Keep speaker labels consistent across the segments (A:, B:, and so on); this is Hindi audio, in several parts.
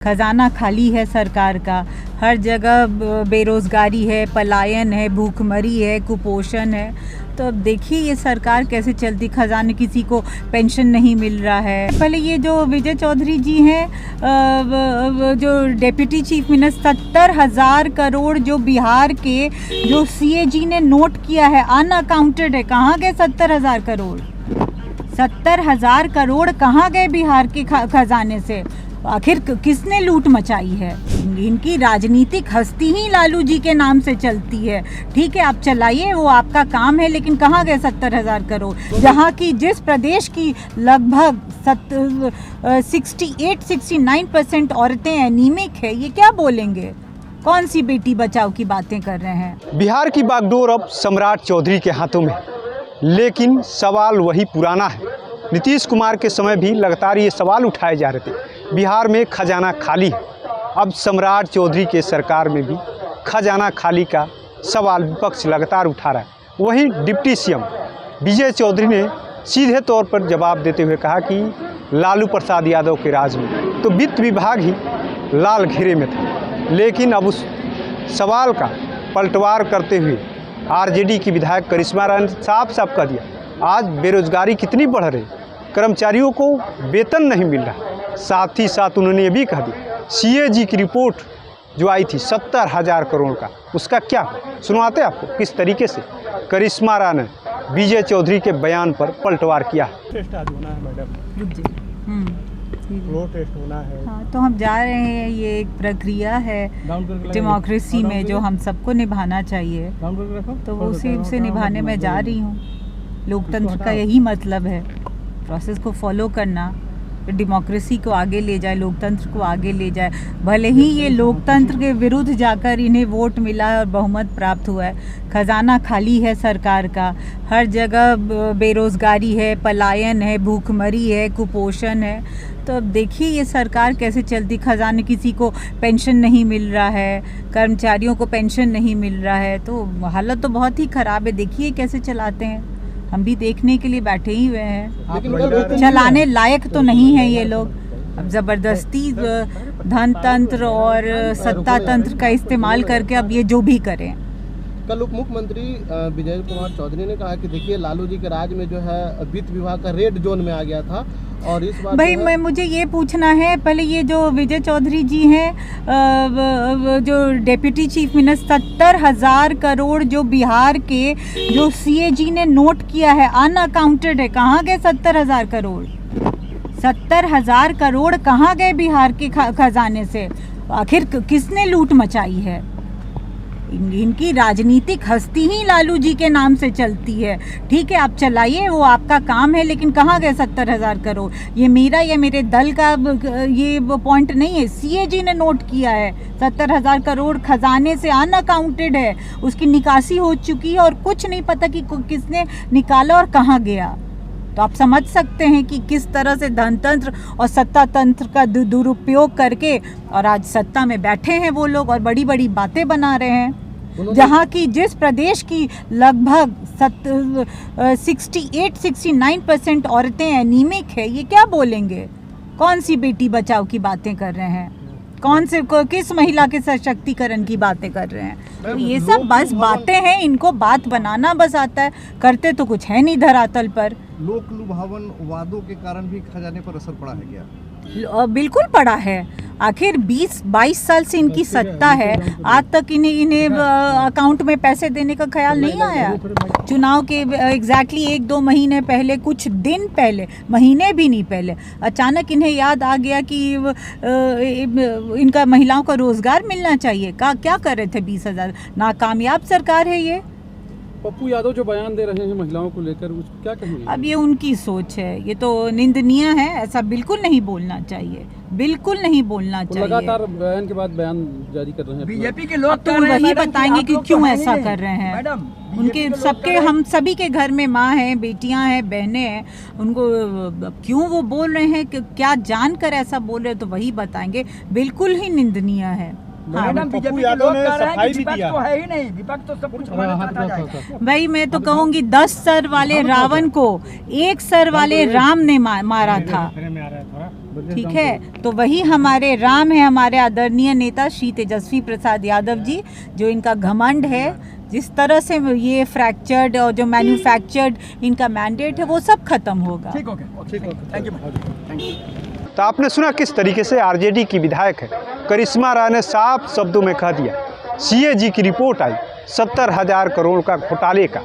A: खजाना खाली है सरकार का। हर जगह बेरोजगारी है, पलायन है, भूखमरी है, कुपोषण है। तो अब देखिए ये सरकार कैसे चलती। खजाने किसी को पेंशन नहीं मिल रहा है। पहले ये जो विजय चौधरी जी हैं, जो डेप्यूटी चीफ मिनिस्टर, 70,000 करोड़ जो बिहार के जो सीएजी ने नोट किया है, अनअकाउंटेड है। कहाँ गए 70,000 करोड़? 70,000 करोड़ कहाँ गए बिहार के खजाने से? आखिर किसने लूट मचाई है? इनकी राजनीतिक हस्ती ही लालू जी के नाम से चलती है। ठीक है, आप चलाइए, वो आपका काम है, लेकिन कहाँ गए 70,000 करोड़? जहाँ की जिस प्रदेश की लगभग 68-69% औरतें एनीमिक है, ये क्या बोलेंगे? कौन सी बेटी बचाओ की बातें कर रहे हैं?
B: बिहार की बागडोर अब सम्राट चौधरी के हाथों में, लेकिन सवाल वही पुराना है। नीतीश कुमार के समय भी लगातार ये सवाल उठाए जा रहे थे, बिहार में खजाना खाली है। अब सम्राट चौधरी के सरकार में भी खजाना खाली का सवाल विपक्ष लगातार उठा रहा है। वहीं डिप्टी सीएम विजय चौधरी ने सीधे तौर पर जवाब देते हुए कहा कि लालू प्रसाद यादव के राज में तो वित्त विभाग ही लाल घेरे में था। लेकिन अब उस सवाल का पलटवार करते हुए आरजेडी की विधायक करिश्मा राय ने साफ साफ कह दिया, आज बेरोजगारी कितनी बढ़ रही, कर्मचारियों को वेतन नहीं मिल रहा। साथ ही साथ उन्होंने ये भी कह दिया, सीएजी की रिपोर्ट जो आई थी 70,000 करोड़ का, उसका क्या? सुनवाते आपको किस तरीके से करिश्मा राय ने विजय चौधरी के बयान पर पलटवार किया।
C: टेस्ट आज होना है मैडम, फ्लो टेस्ट होना है।
A: हाँ, तो हम जा रहे हैं। ये एक प्रक्रिया है डेमोक्रेसी में जो हम सबको निभाना चाहिए, तो वो उसे निभाने में जा रही हूँ। लोकतंत्र का यही मतलब है, प्रोसेस को फॉलो करना, डेमोक्रेसी को आगे ले जाए, लोकतंत्र को आगे ले जाए। भले ही ये लोकतंत्र के विरुद्ध जाकर इन्हें वोट मिला है और बहुमत प्राप्त हुआ है। खजाना खाली है सरकार का। हर जगह बेरोजगारी है, पलायन है, भूखमरी है, कुपोषण है। तो अब देखिए ये सरकार कैसे चलती। खजाने किसी को पेंशन नहीं मिल रहा है, कर्मचारियों को पेंशन नहीं मिल रहा है। तो हालत तो बहुत ही ख़राब है। देखिए कैसे चलाते हैं। हम भी देखने के लिए बैठे ही हुए हैं। चलाने लायक तो नहीं है ये लोग। अब ज़बरदस्ती धन तंत्र और सत्ता तंत्र का इस्तेमाल करके अब ये जो भी करें।
D: कल उप मुख्यमंत्री विजय कुमार चौधरी ने कहा कि देखिए लालू जी के राज में जो है वित्त विभाग का रेड जोन में आ गया था, और इस बार
A: भाई मुझे ये पूछना है, पहले ये जो विजय चौधरी जी हैं, जो डेप्यूटी चीफ मिनिस्टर, 70,000 करोड़ जो बिहार के जो सीएजी ने नोट किया है, अनअकाउंटेड है। कहाँ गए 70,000 करोड़? 70,000 करोड़ कहाँ गए बिहार के खजाने से? आखिर किसने लूट मचाई है? इनकी राजनीतिक हस्ती ही लालू जी के नाम से चलती है। ठीक है, आप चलाइए, वो आपका काम है, लेकिन कहाँ गए 70,000 करोड़? ये मेरा या मेरे दल का ये वो पॉइंट नहीं है। सीएजी ने नोट किया है 70,000 करोड़ खजाने से अनअकाउंटेड है, उसकी निकासी हो चुकी है और कुछ नहीं पता कि किसने निकाला और कहाँ गया। तो आप समझ सकते हैं कि किस तरह से धनतंत्र और सत्ता तंत्र का दुरुपयोग करके और आज सत्ता में बैठे हैं वो लोग और बड़ी बड़ी बातें बना रहे हैं। जहाँ की जिस प्रदेश की लगभग 68-69% औरतें एनीमिक है, ये क्या बोलेंगे? कौन सी बेटी बचाओ की बातें कर रहे हैं? किस महिला के सशक्तिकरण की बातें कर रहे हैं? तो ये सब बस बातें हैं, इनको बात बनाना बस आता है, करते तो कुछ है नहीं धरातल पर।
E: लोक लुभावन वादों के कारण भी खजाने पर असर पड़ा है क्या?
A: बिल्कुल पड़ा है। आखिर 20-22 साल से इनकी सत्ता है, आज तक इन्हें अकाउंट में पैसे देने का ख्याल नहीं आया। चुनाव के एग्जैक्टली 1-2 महीने पहले, कुछ दिन पहले, महीने भी नहीं पहले, अचानक इन्हें याद आ गया कि इनका महिलाओं को रोजगार मिलना चाहिए। क्या कर रहे थे? 20,000। नाकामयाब सरकार है ये।
C: पप्पू यादव जो बयान दे रहे हैं महिलाओं को लेकर, उसको क्या कहेंगे?
A: अब ये उनकी सोच है, ये तो निंदनीय है। ऐसा बिल्कुल नहीं बोलना चाहिए, बिल्कुल नहीं बोलना चाहिए।
C: लगातार बयान के बाद बयान जारी कर रहे हैं
F: बीजेपी के लोग,
A: तो वही बताएंगे कि क्यों ऐसा कर रहे हैं। उनके सबके, हम सभी के घर में माँ हैं, बेटियां हैं, बहनें हैं, उनको क्यों वो बोल रहे हैं, क्या जानकर ऐसा बोल रहे हैं, तो वही बताएंगे। बिल्कुल ही निंदनीय है।
F: मैडम, बीजेपी के लोग कह रहे हैं कि विपक्ष तो है ही नहीं, विपक्ष तो सब कुछ हमारे साथ आ जाएगा।
A: भाई मैं तो कहूँगी 10 सर वाले रावण को 1 सर वाले राम ने मारा था। ठीक है, तो वही हमारे राम है, हमारे आदरणीय नेता श्री तेजस्वी प्रसाद यादव जी, जो इनका घमंड है, जिस तरह से ये फ्रैक्चर्ड और जो मैन्युफैक्चर्ड इनका मैंडेट है वो सब खत्म होगा।
F: ठीक okay thank you thank you.
B: तो आपने सुना किस तरीके से आरजेडी की विधायक है करिश्मा राय ने साफ शब्दों में कह दिया, सीएजी की रिपोर्ट आई 70,000 करोड़ का घोटाले का,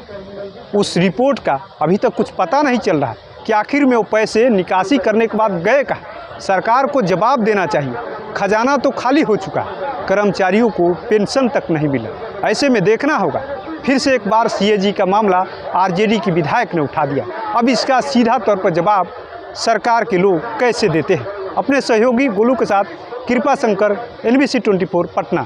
B: उस रिपोर्ट का अभी तक कुछ पता नहीं चल रहा कि आखिर में वो पैसे निकासी करने के बाद गए कहाँ। सरकार को जवाब देना चाहिए, खजाना तो खाली हो चुका है, कर्मचारियों को पेंशन तक नहीं मिला। ऐसे में देखना होगा, फिर से एक बार सीएजी का मामला आरजेडी की विधायक ने उठा दिया। अब इसका सीधा तौर पर जवाब सरकार के लोग कैसे देते हैं। अपने सहयोगी गोलू के साथ कृपा शंकर, NBC 24 पटना।